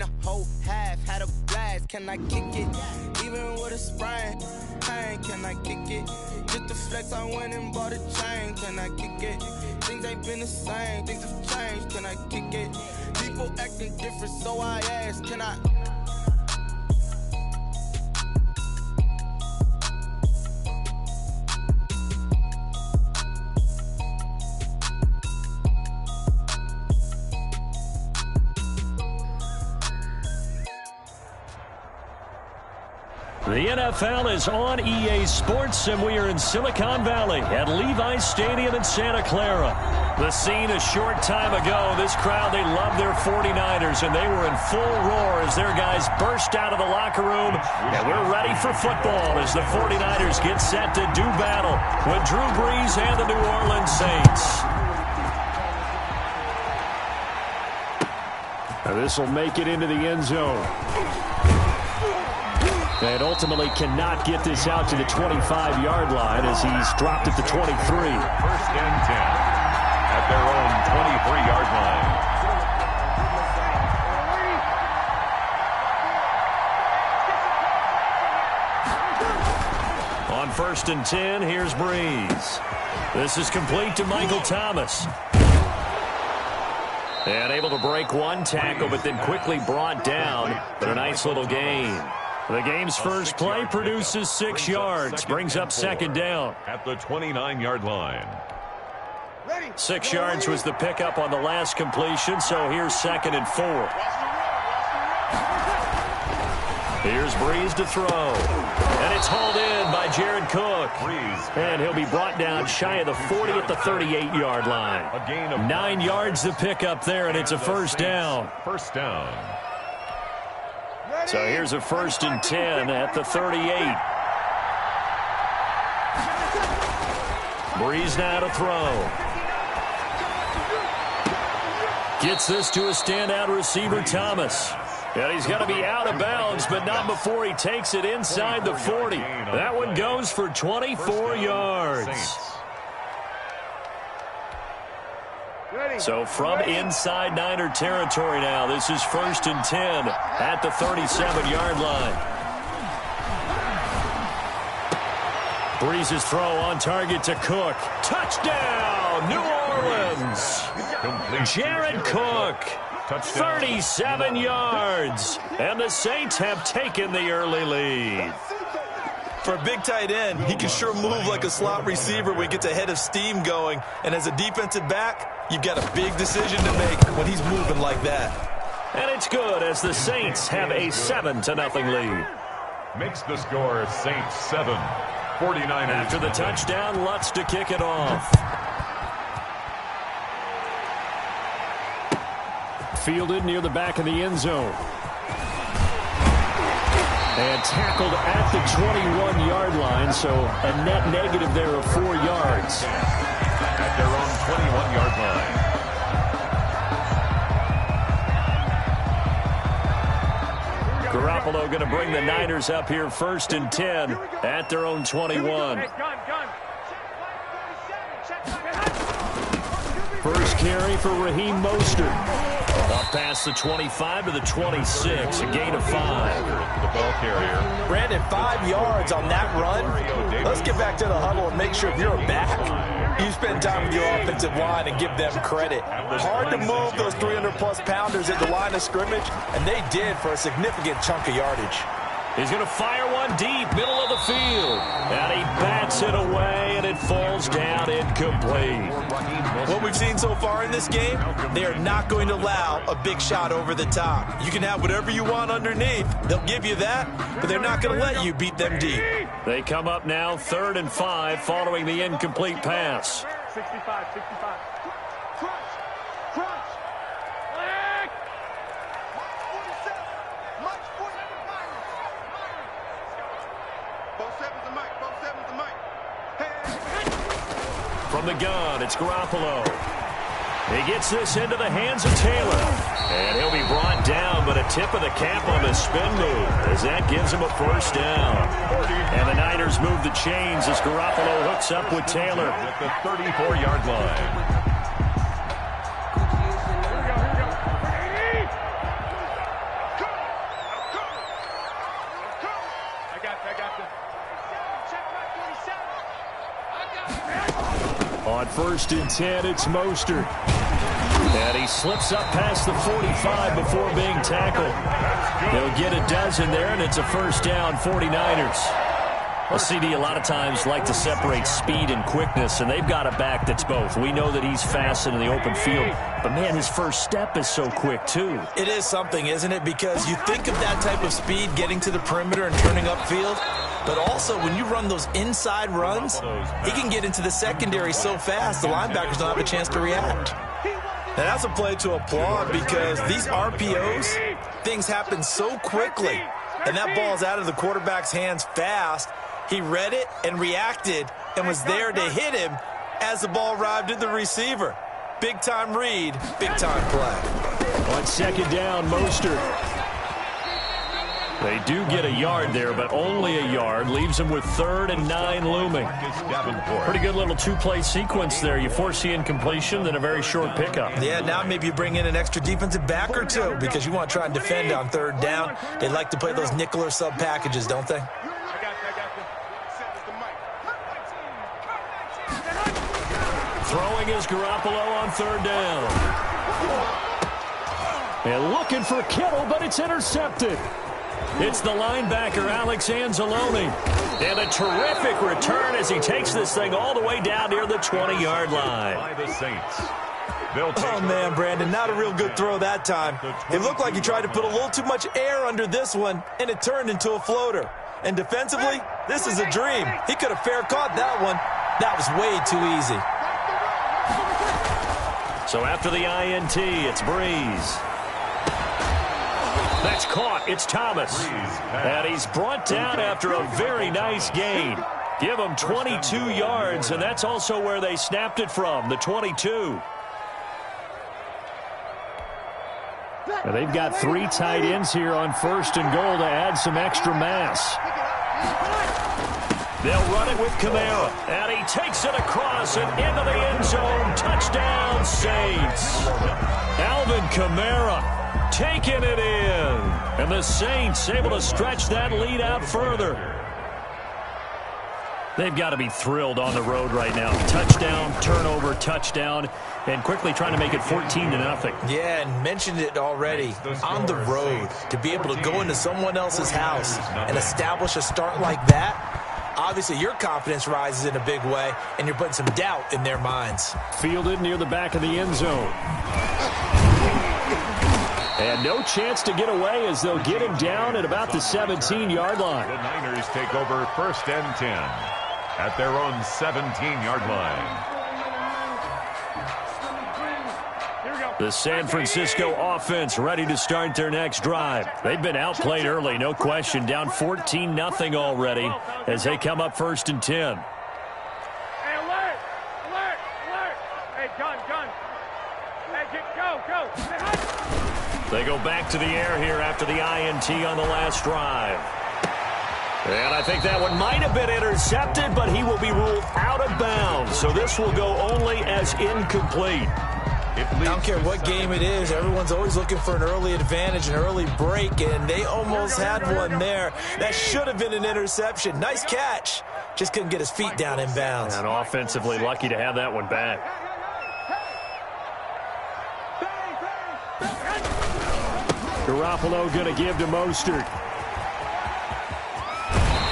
the whole half, had a blast. Can I kick it? Even with a sprain, pain, can I kick it? Just the flex, I went and bought a chain. Can I kick it? Things ain't been the same, things have changed. Can I kick it? People acting different, so I ask, can I? The NFL is on EA Sports, and we are in Silicon Valley at Levi's Stadium in Santa Clara. The scene a short time ago, this crowd, they love their 49ers, and they were in full roar as their guys burst out of the locker room. And we're ready for football as the 49ers get set to do battle with Drew Brees and the New Orleans Saints. Now this will make it into the end zone. And ultimately cannot get this out to the 25-yard line as he's dropped at the 23. First and 10 at their own 23-yard line. On first and 10, here's Brees. This is complete to Michael Thomas. And able to break one tackle, but then quickly brought down. But a nice little gain. The game's first play produces 6 yards, brings up second down. At the 29-yard line. 6 yards was the pickup on the last completion, so here's second and 4. Here's Brees to throw. And it's hauled in by Jared Cook. And he'll be brought down shy of the 40 at the 38-yard line. A gain of 9 yards to pick up there, and it's a first down. First down. So here's a first and 10 at the 38. Brees now to throw. Gets this to a standout receiver, Thomas. And he's going to be out of bounds, but not before he takes it inside the 40. That one goes for 24 yards. So from inside Niner territory now, this is first and 10 at the 37-yard line. Brees' throw on target to Cook. Touchdown, New Orleans. Jared Cook, 37 yards. And the Saints have taken the early lead. For a big tight end, he can sure move like a slot receiver when he gets a head of steam going. And as a defensive back, you've got a big decision to make when he's moving like that. And it's good as the Saints have a 7-0 lead. Makes the score Saints 7, 49ers. After the touchdown, Lutz to kick it off. Fielded near the back of the end zone. And tackled at the 21-yard line, so a net negative there of 4 yards. At their own 21-yard line. Garoppolo going to bring the Niners up here first and 10 at their own 21. First carry for Raheem Mostert. Up past the 25 to the 26, a gain of 5. The ball carrier. Brandon, 5 yards on that run. Let's get back to the huddle and make sure if you're back, you spend time with your offensive line and give them credit. Hard to move those 300-plus pounders at the line of scrimmage, and they did for a significant chunk of yardage. He's going to fire one deep, middle of the field. And he bats it away, and it falls down incomplete. What we've seen so far in this game, they are not going to allow a big shot over the top. You can have whatever you want underneath. They'll give you that, but they're not going to let you beat them deep. They come up now 3rd and 5 following the incomplete pass. 65. From the gun, it's Garoppolo. He gets this into the hands of Taylor. And he'll be brought down, but a tip of the cap on the spin move as that gives him a first down. And the Niners move the chains as Garoppolo hooks up with Taylor. At the 34-yard line. 1st and 10, it's Mostert. And he slips up past the 45 before being tackled. He'll get a dozen there, and it's a 1st down, 49ers. Well, CD, a lot of times like to separate speed and quickness, and they've got a back that's both. We know that he's fast in the open field, but, man, his first step is so quick, too. It is something, isn't it? Because you think of that type of speed getting to the perimeter and turning upfield, but also when you run those inside runs, he can get into the secondary so fast the linebackers don't have a chance to react. And that's a play to applaud because these RPOs, things happen so quickly, and that ball's out of the quarterback's hands fast. He read it and reacted and was there to hit him as the ball arrived at the receiver. Big-time read, big-time play. On 2nd down, Mostert. They do get a yard there, but only a yard. Leaves them with 3rd and 9 looming. Pretty good little two-play sequence there. You force the incompletion, then a very short pickup. Yeah, now maybe you bring in an extra defensive back or two because you want to try and defend on 3rd down. They like to play those nickel or sub packages, don't they? Throwing is Garoppolo on 3rd down. And looking for Kittle, but it's intercepted. It's the linebacker, Alex Anzalone. And a terrific return as he takes this thing all the way down near the 20-yard line. By the Saints. Oh, man, Brandon, not a real good throw that time. It looked like he tried to put a little too much air under this one, and it turned into a floater. And defensively, this is a dream. He could have fair caught that one. That was way too easy. So after the INT, it's Breeze. That's caught. It's Thomas. And he's brought down after a very nice gain. Give him 22 yards, and that's also where they snapped it from, the 22. And they've got 3 tight ends here on 1st and goal to add some extra mass. They'll run it with Kamara, and he takes it across and into the end zone. Touchdown, Saints. Alvin Kamara taking it in, and the Saints able to stretch that lead out further. They've got to be thrilled on the road right now. Touchdown, turnover, touchdown, and quickly trying to make it 14-0. Yeah, and mentioned it already. On the road, to be able to go into someone else's house and establish a start like that, obviously your confidence rises in a big way, and you're putting some doubt in their minds. Fielded near the back of the end zone. And no chance to get away as they'll get him down at about the 17-yard line. The Niners take over 1st and 10 at their own 17-yard line. The San Francisco offense ready to start their next drive. They've been outplayed early, no question. Down 14-0 already as they come up 1st and 10. Hey, alert! Alert! Alert! Hey, gun! Hey, go! They go back to the air here after the INT on the last drive. And I think that one might have been intercepted, but he will be ruled out of bounds. So this will go only as incomplete. I don't care what game it is. Everyone's always looking for an early advantage, an early break, and they almost had one there. That should have been an interception. Nice catch. Just couldn't get his feet down in bounds. And offensively lucky to have that one back. Garoppolo going to give to Mostert.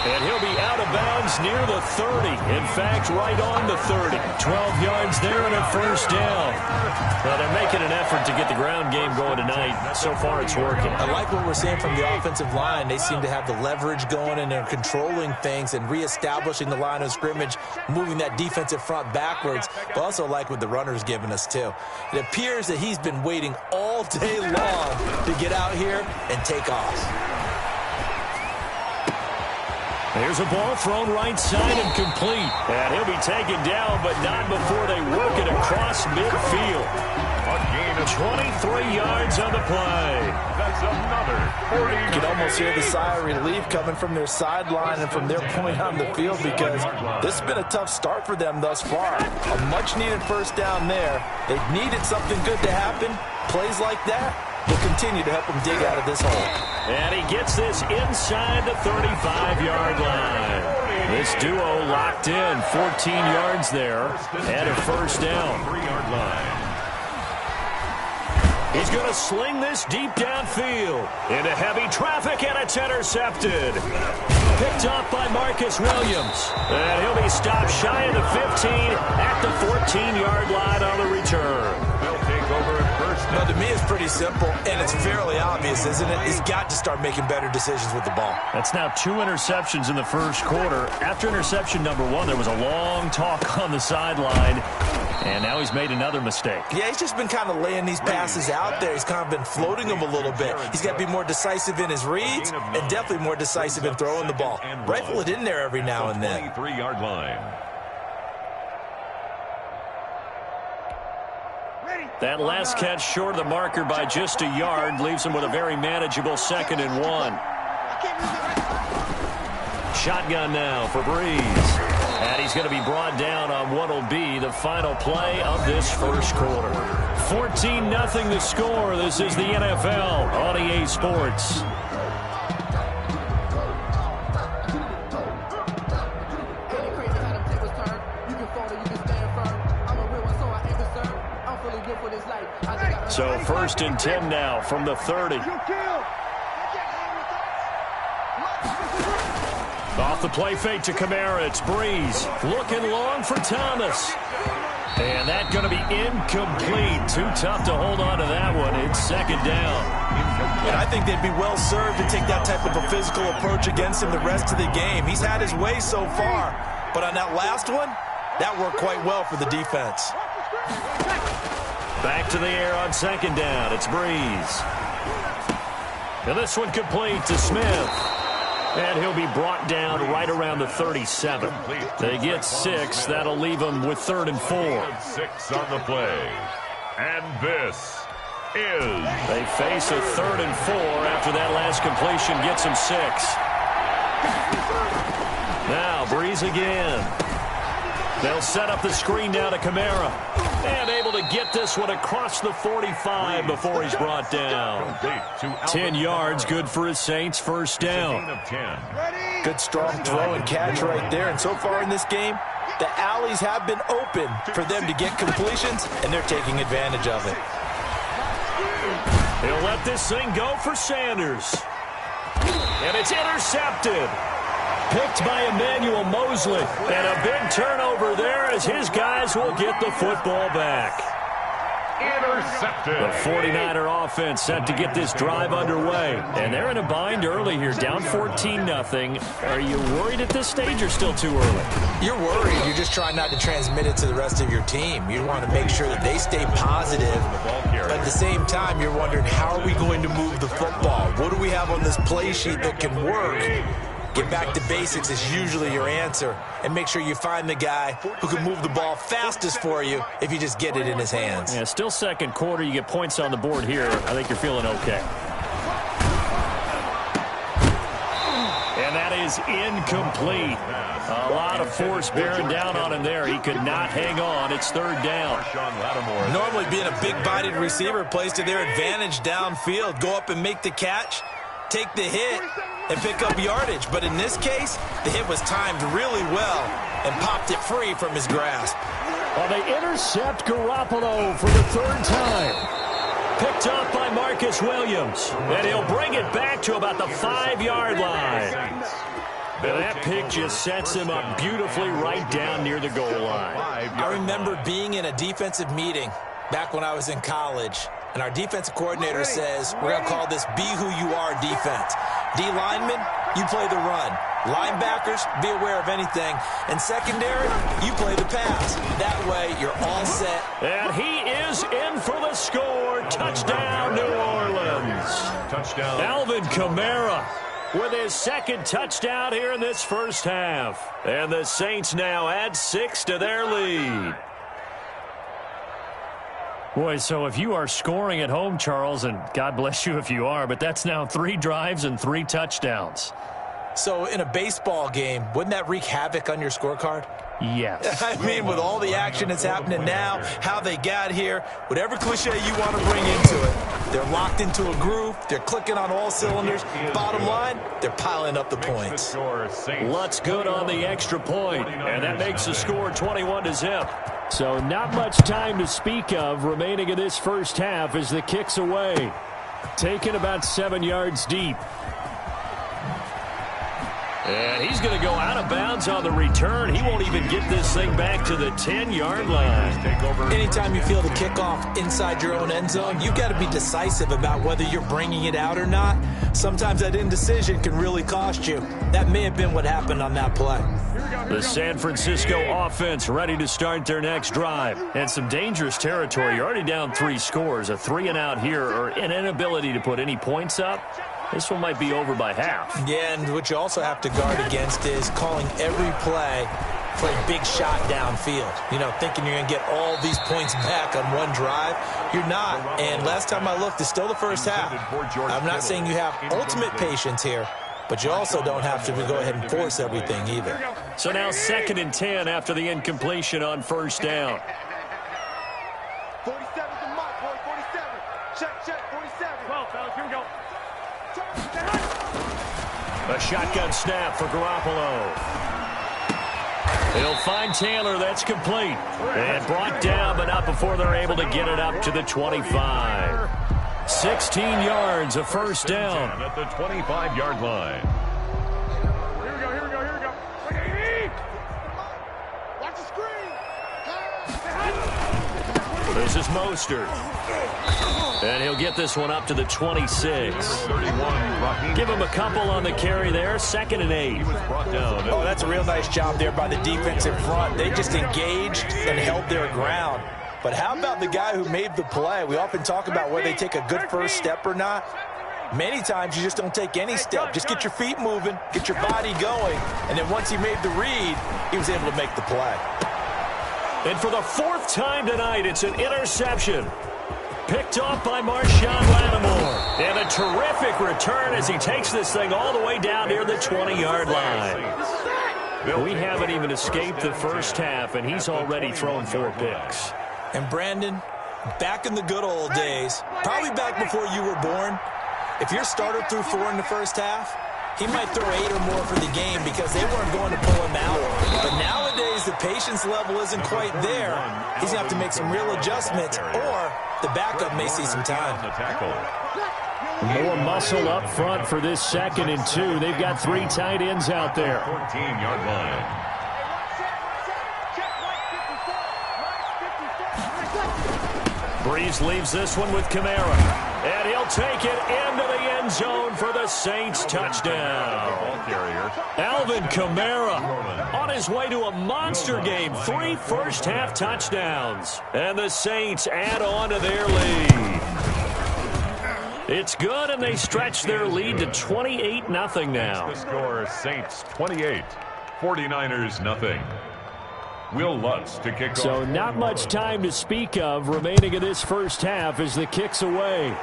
And he'll be out of bounds near the 30. In fact, right on the 30. 12 yards there and a 1st down. Well, they're making an effort to get the ground game going tonight. So far, it's working. I like what we're seeing from the offensive line. They seem to have the leverage going, and they're controlling things and reestablishing the line of scrimmage, moving that defensive front backwards. But also like what the runner's giving us, too. It appears that he's been waiting all day long to get out here and take off. There's a ball thrown right side and complete. And he'll be taken down, but not before they work it across midfield. A gain of 23 yards on the play. That's another 40. You can almost hear the sigh of relief coming from their sideline and from their point on the field because this has been a tough start for them thus far. A much-needed 1st down there. They've needed something good to happen. Plays like that, will continue to help him dig out of this hole. And he gets this inside the 35-yard line. This duo locked in, 14 yards there, and a first down. 3-yard line. He's going to sling this deep downfield into heavy traffic, and it's intercepted. Picked off by Marcus Williams. And he'll be stopped shy of the 15 at the 14-yard line on the return. They'll take over at first. Well, to me, it's pretty simple, and it's fairly obvious, isn't it? He's got to start making better decisions with the ball. That's now 2 interceptions in the first quarter. After interception number 1, there was a long talk on the sideline. And now he's made another mistake. Yeah, he's just been kind of laying these passes out there. He's kind of been floating them a little bit. He's got to be more decisive in his reads and definitely more decisive in throwing the ball. Rifle it in there every now and then. 23-yard line. That last catch short of the marker by just a yard leaves him with a very manageable 2nd and 1. Shotgun now for Breeze. And he's going to be brought down on what will be the final play of this first quarter. 14-0 the score. This is the NFL on EA Sports. So 1st and 10 now from the 30. Off the play fake to Kamara. It's Breeze. Looking long for Thomas. And that's going to be incomplete. Too tough to hold on to that one. It's 2nd down. And I think they'd be well served to take that type of a physical approach against him the rest of the game. He's had his way so far. But on that last one, that worked quite well for the defense. Back to the air on 2nd down. It's Breeze. And this one complete to Smith. And he'll be brought down right around the 37. They get 6. That'll leave them with 3rd and 4. 6 on the play. And this is... They face a 3rd and 4 after that last completion gets them 6. Now Breeze again. They'll set up the screen now to Kamara. And able to get this one across the 45 before he's brought down. 10 yards, good for his Saints. First down. Good strong throw and catch right there. And so far in this game, the alleys have been open for them to get completions, and they're taking advantage of it. He'll let this thing go for Sanders. And it's intercepted. Picked by Emmanuel Mosley. And a big turnover there as his guys will get the football back. Intercepted. The 49er offense set to get this drive underway. And they're in a bind early here, down 14-0. Are you worried at this stage or still too early? You're worried. You're just trying not to transmit it to the rest of your team. You want to make sure that they stay positive. But at the same time, you're wondering, how are we going to move the football? What do we have on this play sheet that can work? Get back to basics is usually your answer. And make sure you find the guy who can move the ball fastest for you if you just get it in his hands. Yeah, still 2nd quarter. You get points on the board here. I think you're feeling okay. And that is incomplete. A lot of force bearing down on him there. He could not hang on. It's 3rd down. Normally being a big-bodied receiver plays to their advantage downfield. Go up and make the catch, take the hit, and pick up yardage. But in this case, the hit was timed really well and popped it free from his grasp. Well, they intercept Garoppolo for the 3rd time. Picked up by Marcus Williams. And he'll bring it back to about the 5-yard line. And that pick just sets him up beautifully right down near the goal line. I remember being in a defensive meeting back when I was in college. And our defensive coordinator says, we're going to call this Be Who You Are defense. D linemen, you play the run. Linebackers, be aware of anything. And secondary, you play the pass. That way, you're all set. And he is in for the score. Touchdown, New Orleans. Touchdown. Alvin Kamara with his 2nd touchdown here in this first half. And the Saints now add 6 to their lead. Boy, so if you are scoring at home, Charles, and God bless you if you are, but that's now 3 drives and 3 touchdowns. So in a baseball game, wouldn't that wreak havoc on your scorecard? Yes. I mean, with all the action that's happening now, how they got here, whatever cliche you want to bring into it, They're locked into a groove. They're clicking on all cylinders. Bottom line, they're piling up the points. Lutz good on the extra point, and that makes the score 21-0. So not much time to speak of remaining in this first half as the kick's away. Taken about 7 yards deep. And he's going to go out of bounds on the return. He won't even get this thing back to the 10-yard line. Anytime you feel the kickoff inside your own end zone, you've got to be decisive about whether you're bringing it out or not. Sometimes that indecision can really cost you. That may have been what happened on that play. The San Francisco offense ready to start their next drive. And some dangerous territory. You're already down 3 scores. A 3-and-out here or an inability to put any points up. This one might be over by half. Yeah, and what you also have to guard against is calling every play for a big shot downfield. You know, thinking you're going to get all these points back on one drive. You're not. And last time I looked, it's still the first half. I'm not saying you have ultimate patience here, but you also don't have to go ahead and force everything either. So now 2nd and 10 after the incompletion on first down. 47 to Mike, boy, 47. Check, 47. 12, fellas, here we go. A shotgun snap for Garoppolo. He'll find Taylor. That's complete. And brought down, but not before they're able to get it up to the 25. 16 yards, a first down. At the 25-yard line. Here we go. Watch the screen. This is Mostert. And he'll get this one up to the 26. 31. Give him a couple on the carry there. 2nd and 8. Oh, that's a real nice job there by the defense in front. They just engaged and held their ground. But how about the guy who made the play? We often talk about whether they take a good first step or not. Many times you just don't take any step. Just get your feet moving, get your body going. And then once he made the read, he was able to make the play. And for the 4th time tonight, it's an interception. Picked off by Marshawn Lattimore. And a terrific return as he takes this thing all the way down near the 20-yard line. We haven't even escaped the first half, and he's already thrown 4 picks. And Brandon, back in the good old days, probably back before you were born, if your starter threw 4 in the first half, he might throw 8 or more for the game because they weren't going to pull him out. But nowadays, the patience level isn't quite there. He's going to have to make some real adjustments, or the backup may see some time. More muscle up front for this 2nd and 2. They've got 3 tight ends out there. 14-yard line. Breeze leaves this one with Kamara. And he'll take it into the end zone for the Saints touchdown. Alvin Kamara on his way to a monster game. 3 first-half touchdowns. And the Saints add on to their lead. It's good, and they stretch their lead to 28-0 now. The score, Saints 28, 49ers nothing. Will Lutz to kick off. So not much time to speak of remaining in this first half as the kick's away.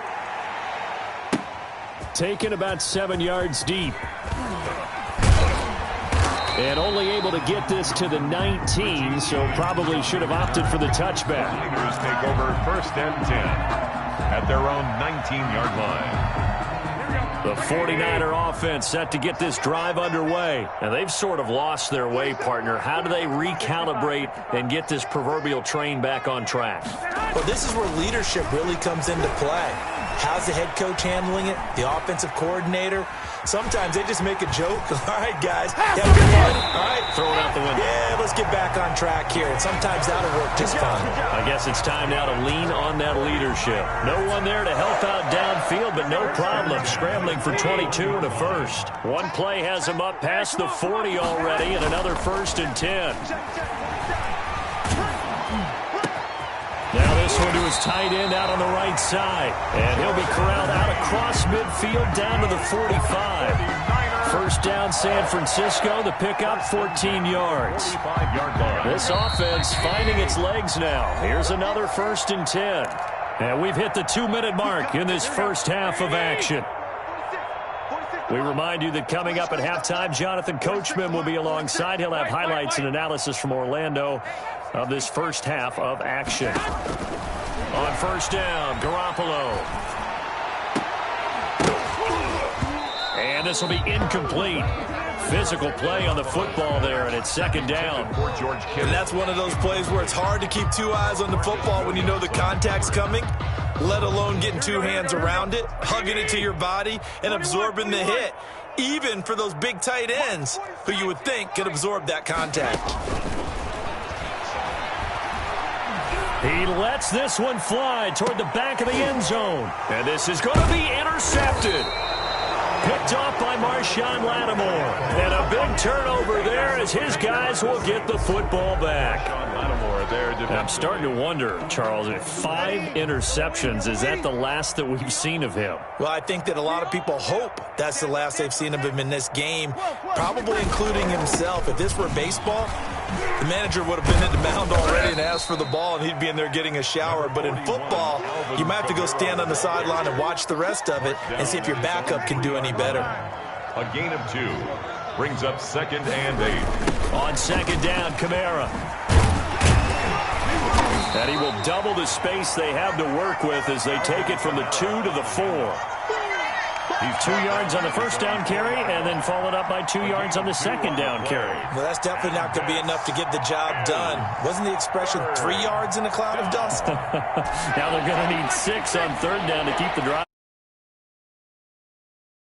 Taken about 7 yards deep. And only able to get this to the 19, so probably should have opted for the touchback. Niners take over 1st and 10 at their own 19-yard line. The 49er offense set to get this drive underway. And they've sort of lost their way, partner. How do they recalibrate and get this proverbial train back on track? Well, this is where leadership really comes into play. How's the head coach handling it? The offensive coordinator? Sometimes they just make a joke. All right, guys. Have a good one. All right. Throw it out the window. Yeah, let's get back on track here. And sometimes that'll work just fine. I guess it's time now to lean on that leadership. No one there to help out downfield, but no problem. Scrambling for 22 and a first. One play has him up past the 40 already, and another 1st and 10. Now this one to his tight end out on the right side. And he'll be corralled out across midfield down to the 45. First down, San Francisco. The pickup, 14 yards. This offense finding its legs now. Here's another 1st and 10. And we've hit the 2-minute mark in this first half of action. We remind you that coming up at halftime, Jonathan Coachman will be alongside. He'll have highlights and analysis from Orlando of this first half of action. On first down, Garoppolo. And this will be incomplete. Physical play on the football there, and it's second down. And that's one of those plays where it's hard to keep two eyes on the football when you know the contact's coming, let alone getting two hands around it, hugging it to your body, and absorbing the hit, even for those big tight ends who you would think could absorb that contact. He lets this one fly toward the back of the end zone. And this is going to be intercepted. Picked off by Marshawn Lattimore. And a big turnover there as his guys will get the football back. And I'm starting to wonder, Charles, if 5 interceptions, is that the last that we've seen of him? Well, I think that a lot of people hope that's the last they've seen of him in this game, probably including himself. If this were baseball, the manager would have been at the mound already and asked for the ball, and he'd be in there getting a shower. But in football, you might have to go stand on the sideline and watch the rest of it and see if your backup can do any better. A gain of 2 brings up 2nd and 8. On second down, Kamara. And he will double the space they have to work with as they take it from the 2 to the 4. He's 2 yards on the first down carry and then followed up by 2 yards on the second down carry. Well, that's definitely not going to be enough to get the job done. Wasn't the expression 3 yards in a cloud of dust? Now they're going to need 6 on third down to keep the drive.